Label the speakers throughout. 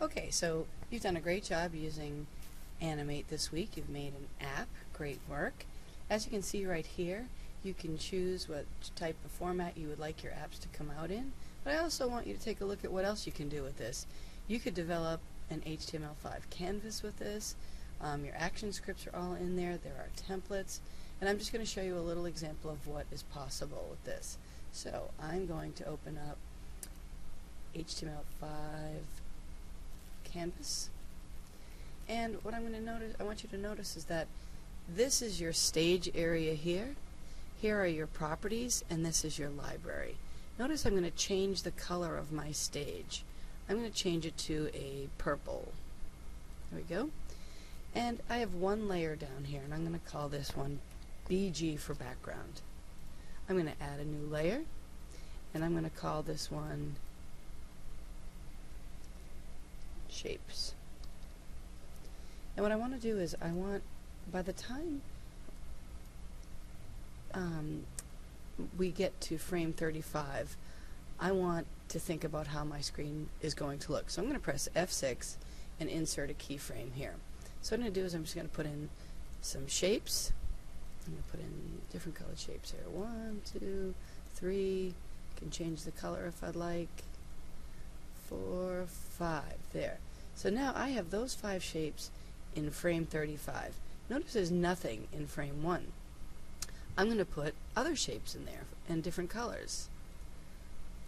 Speaker 1: Okay, so you've done a great job using Animate this week. You've made an app. Great work. As you can see right here, you can choose what type of format you would like your apps to come out in. But I also want you to take a look at what else you can do with this. You could develop an HTML5 canvas with this. Your action scripts are all in there. There are templates. And I'm just going to show you a little example of what is possible with this. So I'm going to open up HTML5 canvas. And what I'm going to notice, I want you to notice is that this is your stage area here. Here are your properties, and this is your library. Notice I'm going to change the color of my stage. I'm going to change it to a purple. There we go. And I have one layer down here, and I'm going to call this one BG for background. I'm going to add a new layer, and I'm going to call this one Shapes. And what I want to do is I want, by the time we get to frame 35, I want to think about how my screen is going to look. So I'm going to press F6 and insert a keyframe here. So what I'm going to do is I'm just going to put in some shapes. I'm going to put in different colored shapes here. 1, 2, 3. I can change the color if I'd like. 4, 5. There. So now I have those 5 shapes in frame 35. Notice there's nothing in frame 1. I'm going to put other shapes in there in different colors.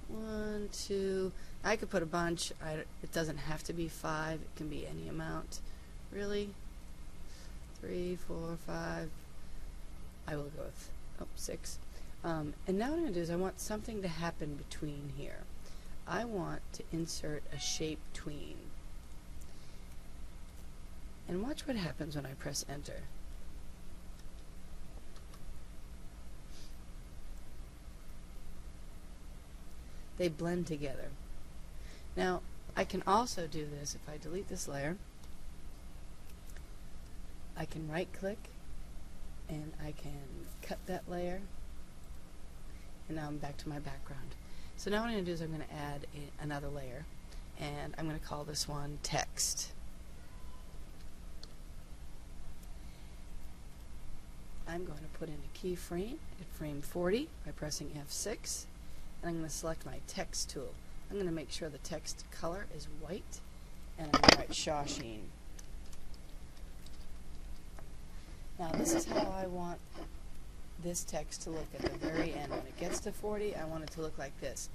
Speaker 1: 1, 2. I could put a bunch. It doesn't have to be 5. It can be any amount. Really? 3, 4, 5. I will go with 6. And now what I'm going to do is I want something to happen between here. I want to insert a shape tween. And watch what happens when I press enter. They blend together. Now I can also do this if I delete this layer. I can right click and I can cut that layer, and now I'm back to my background. So now what I'm going to do is I'm going to add another layer, and I'm going to call this one text. I'm going to put in a keyframe at frame 40 by pressing F6, and I'm going to select my text tool. I'm going to make sure the text color is white, and I'm going to write Shawsheen. Now this is how I want this text to look at the very end. When it gets to 40, I want it to look like this.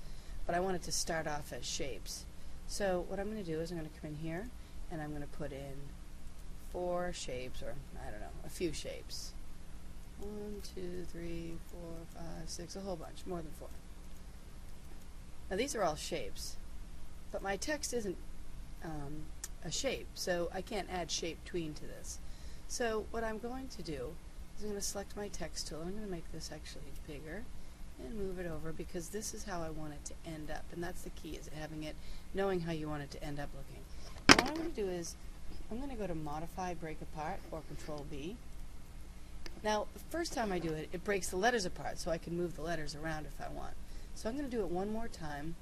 Speaker 1: But I want it to start off as shapes. So what I'm going to do is I'm going to come in here, and I'm going to put in 4 shapes, or I don't know, a few shapes. 1, 2, 3, 4, 5, 6, a whole bunch, more than 4. Now these are all shapes, but my text isn't a shape, so I can't add ShapeTween to this. So what I'm going to do is I'm going to select my text tool. I'm going to make this actually bigger and move it over, because this is how I want it to end up, and that's the key, is having it, knowing how you want it to end up looking. And what I'm going to do is I'm going to go to Modify, Break Apart, or Control B. Now, the first time I do it, it breaks the letters apart, so I can move the letters around if I want. So I'm going to do it one more time,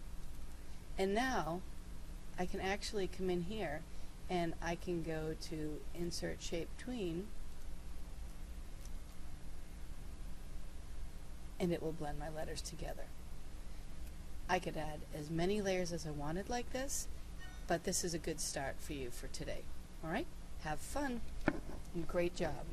Speaker 1: and now I can actually come in here and I can go to Insert Shape Tween, and it will blend my letters together. I could add as many layers as I wanted like this, but this is a good start for you for today. Alright? Have fun, and great job.